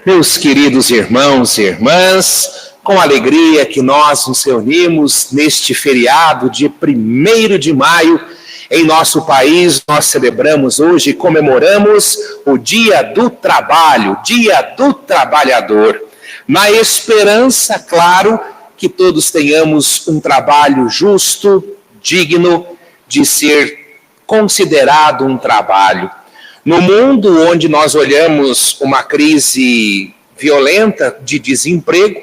Meus queridos irmãos e irmãs, com alegria que nós nos reunimos neste feriado de 1º de maio, em nosso país nós celebramos hoje e comemoramos o Dia do Trabalho, Dia do Trabalhador. Na esperança, claro, que todos tenhamos um trabalho justo, digno de ser considerado um trabalho. No mundo onde nós olhamos uma crise violenta de desemprego,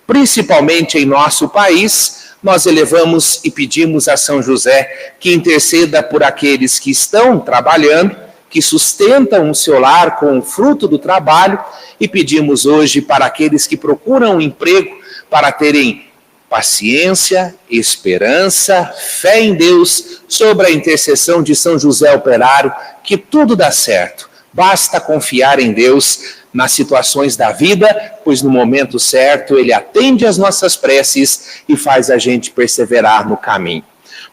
principalmente em nosso país, nós elevamos e pedimos a São José que interceda por aqueles que estão trabalhando, que sustentam o seu lar com o fruto do trabalho, e pedimos hoje para aqueles que procuram um emprego para terem paciência, esperança, fé em Deus, sobre a intercessão de São José Operário, que tudo dá certo. Basta confiar em Deus nas situações da vida, pois no momento certo Ele atende às nossas preces e faz a gente perseverar no caminho.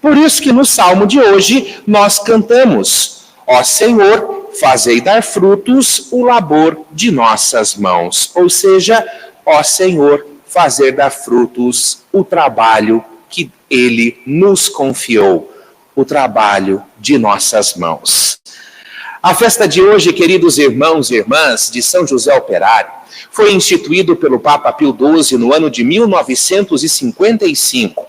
Por isso que no Salmo de hoje nós cantamos: ó Senhor, fazei dar frutos o labor de nossas mãos. Ou seja, ó Senhor, fazer dar frutos o trabalho que Ele nos confiou, o trabalho de nossas mãos. A festa de hoje, queridos irmãos e irmãs, de São José Operário, foi instituído pelo Papa Pio XII no ano de 1955.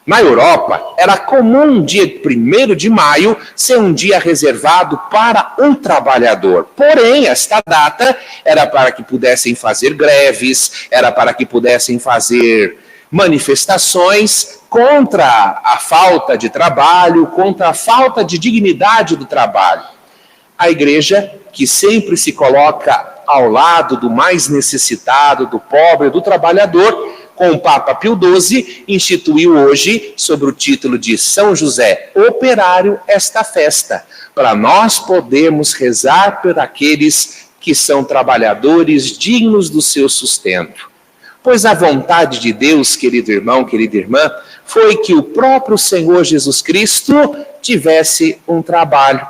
Na Europa, era comum o dia 1º de maio ser um dia reservado para um trabalhador. Porém, esta data era para que pudessem fazer greves, era para que pudessem fazer manifestações contra a falta de trabalho, contra a falta de dignidade do trabalho. A igreja, que sempre se coloca ao lado do mais necessitado, do pobre, do trabalhador, com o Papa Pio XII, instituiu hoje, sob o título de São José Operário, esta festa, para nós podermos rezar por aqueles que são trabalhadores dignos do seu sustento. Pois a vontade de Deus, querido irmão, querida irmã, foi que o próprio Senhor Jesus Cristo tivesse um trabalho.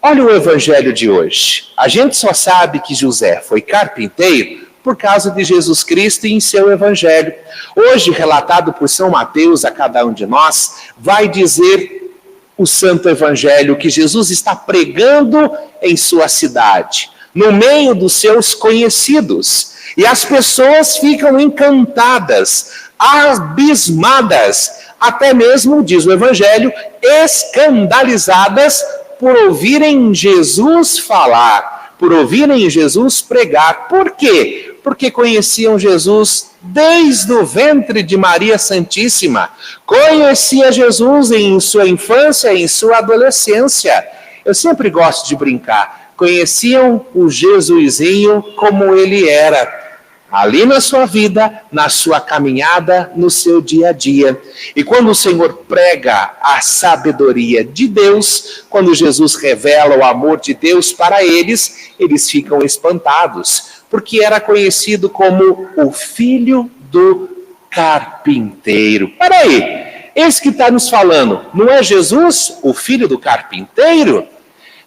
Olha o evangelho de hoje. A gente só sabe que José foi carpinteiro por causa de Jesus Cristo e em seu evangelho. Hoje, relatado por São Mateus a cada um de nós, vai dizer o santo evangelho que Jesus está pregando em sua cidade, no meio dos seus conhecidos. E as pessoas ficam encantadas, abismadas, até mesmo, diz o evangelho, escandalizadas por ouvirem Jesus falar, por ouvirem Jesus pregar. Por quê? Porque conheciam Jesus desde o ventre de Maria Santíssima. Conhecia Jesus em sua infância, em sua adolescência. Eu sempre gosto de brincar. Conheciam o Jesusinho como ele era, ali na sua vida, na sua caminhada, no seu dia a dia. E quando o Senhor prega a sabedoria de Deus, quando Jesus revela o amor de Deus para eles, eles ficam espantados, porque era conhecido como o filho do carpinteiro. Peraí, esse que está nos falando, não é Jesus, o filho do carpinteiro?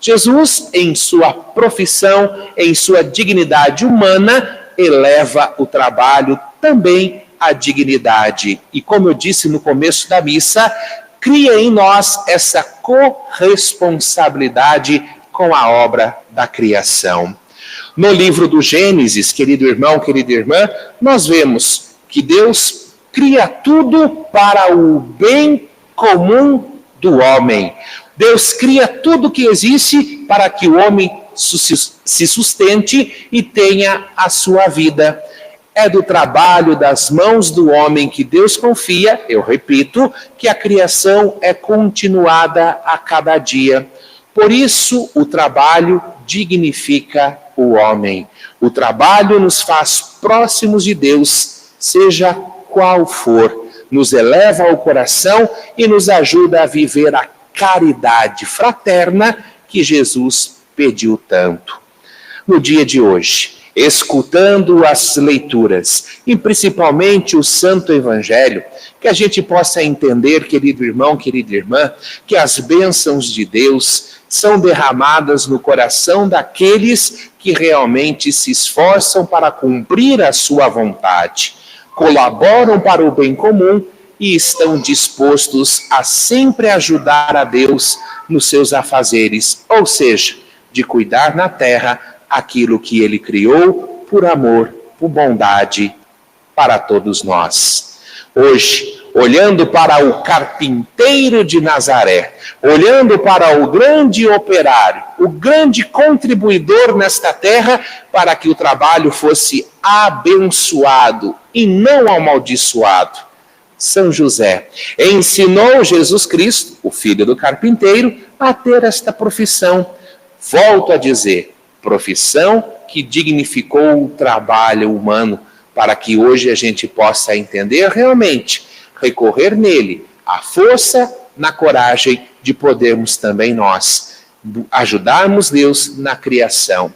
Jesus, em sua profissão, em sua dignidade humana, eleva o trabalho também à dignidade. E como eu disse no começo da missa, cria em nós essa corresponsabilidade com a obra da criação. No livro do Gênesis, querido irmão, querida irmã, nós vemos que Deus cria tudo para o bem comum do homem. Deus cria tudo que existe para que o homem se sustente e tenha a sua vida. É do trabalho das mãos do homem que Deus confia, eu repito, que a criação é continuada a cada dia. Por isso, o trabalho dignifica o homem. O trabalho nos faz próximos de Deus, seja qual for. Nos eleva ao coração e nos ajuda a viver a caridade fraterna que Jesus pediu tanto. No dia de hoje, escutando as leituras e principalmente o Santo Evangelho, que a gente possa entender, querido irmão, querida irmã, que as bênçãos de Deus são derramadas no coração daqueles que realmente se esforçam para cumprir a sua vontade, colaboram para o bem comum e estão dispostos a sempre ajudar a Deus nos seus afazeres, ou seja, de cuidar na terra aquilo que Ele criou por amor, por bondade para todos nós. Hoje, olhando para o carpinteiro de Nazaré, olhando para o grande operário, o grande contribuidor nesta terra, para que o trabalho fosse abençoado e não amaldiçoado, São José ensinou Jesus Cristo, o filho do carpinteiro, a ter esta profissão. Volto a dizer, profissão que dignificou o trabalho humano, para que hoje a gente possa entender realmente, recorrer nele, a força, na coragem de podermos também nós ajudarmos Deus na criação.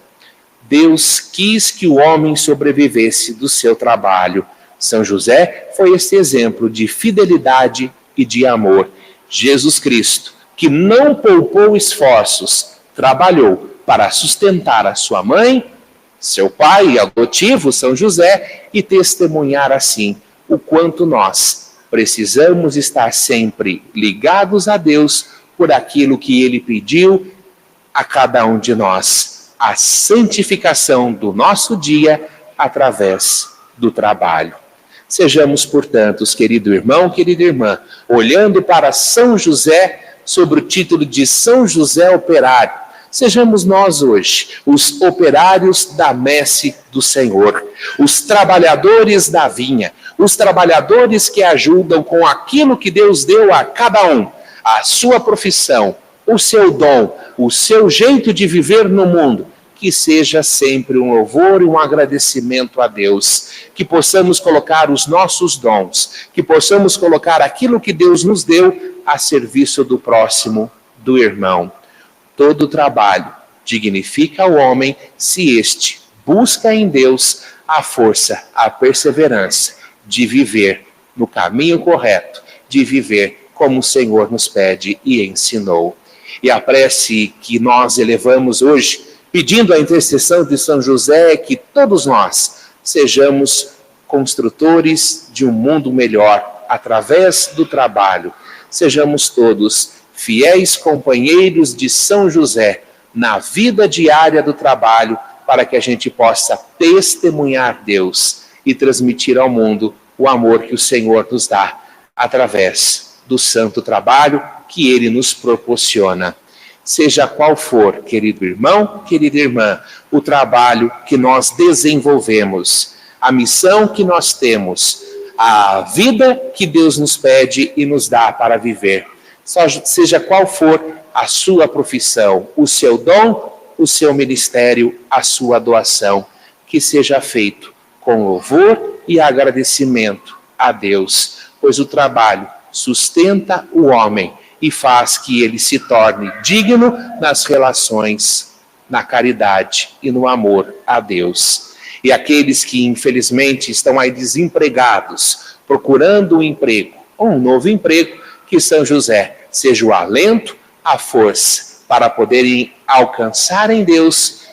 Deus quis que o homem sobrevivesse do seu trabalho. São José foi esse exemplo de fidelidade e de amor. Jesus Cristo, que não poupou esforços, trabalhou para sustentar a sua mãe, seu pai adotivo, São José, e testemunhar assim o quanto nós precisamos estar sempre ligados a Deus por aquilo que Ele pediu a cada um de nós, a santificação do nosso dia através do trabalho. Sejamos, portanto, querido irmão, querida irmã, olhando para São José, sob o título de São José Operário, sejamos nós hoje os operários da messe do Senhor, os trabalhadores da vinha, os trabalhadores que ajudam com aquilo que Deus deu a cada um, a sua profissão, o seu dom, o seu jeito de viver no mundo, que seja sempre um louvor e um agradecimento a Deus, que possamos colocar os nossos dons, que possamos colocar aquilo que Deus nos deu a serviço do próximo, do irmão. Todo trabalho dignifica o homem se este busca em Deus a força, a perseverança de viver no caminho correto, de viver como o Senhor nos pede e ensinou. E a prece que nós elevamos hoje, pedindo a intercessão de São José, que todos nós sejamos construtores de um mundo melhor através do trabalho. Sejamos todos fiéis companheiros de São José na vida diária do trabalho, para que a gente possa testemunhar Deus e transmitir ao mundo o amor que o Senhor nos dá através do santo trabalho que Ele nos proporciona. Seja qual for, querido irmão, querida irmã, o trabalho que nós desenvolvemos, a missão que nós temos, a vida que Deus nos pede e nos dá para viver. Seja qual for a sua profissão, o seu dom, o seu ministério, a sua doação, que seja feito com louvor e agradecimento a Deus, pois o trabalho sustenta o homem e faz que ele se torne digno nas relações, na caridade e no amor a Deus. E aqueles que infelizmente estão aí desempregados, procurando um emprego ou um novo emprego, que São José seja o alento, a força para poderem alcançar em Deus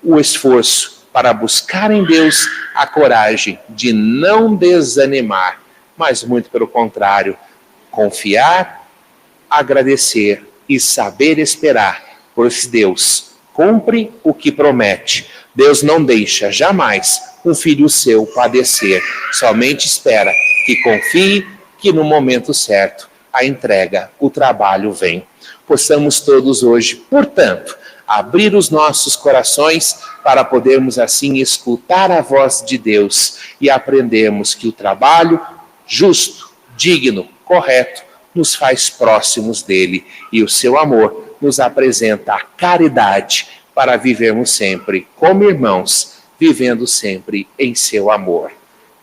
o esforço, para buscar em Deus a coragem de não desanimar, mas muito pelo contrário, confiar, agradecer e saber esperar, pois Deus cumpre o que promete. Deus não deixa jamais um filho seu padecer, somente espera que confie que no momento certo a entrega, o trabalho vem. Possamos todos hoje, portanto, abrir os nossos corações para podermos assim escutar a voz de Deus e aprendermos que o trabalho justo, digno, correto, nos faz próximos dele e o seu amor nos apresenta a caridade para vivermos sempre como irmãos, vivendo sempre em seu amor.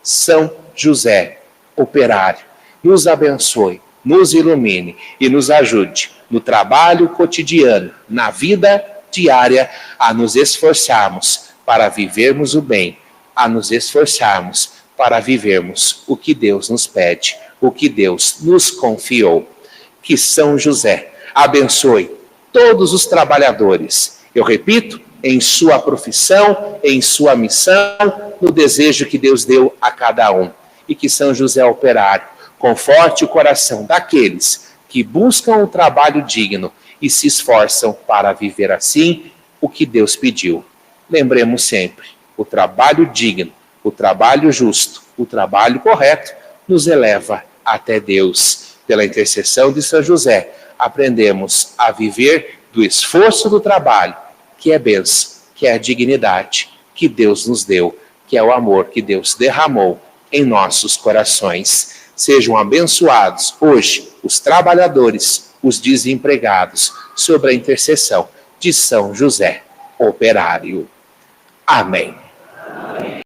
São José, operário, nos abençoe, nos ilumine e nos ajude no trabalho cotidiano, na vida diária, a nos esforçarmos para vivermos o bem, a nos esforçarmos para vivermos o que Deus nos pede, o que Deus nos confiou. Que São José abençoe todos os trabalhadores. Eu repito, em sua profissão, em sua missão, no desejo que Deus deu a cada um. E que São José Operário conforte o coração daqueles que buscam um trabalho digno e se esforçam para viver assim o que Deus pediu. Lembremos sempre, o trabalho digno, o trabalho justo, o trabalho correto nos eleva até Deus. Pela intercessão de São José, aprendemos a viver do esforço do trabalho, que é bênção, que é a dignidade que Deus nos deu, que é o amor que Deus derramou em nossos corações. Sejam abençoados hoje os trabalhadores, os desempregados, sob a intercessão de São José Operário. Amém.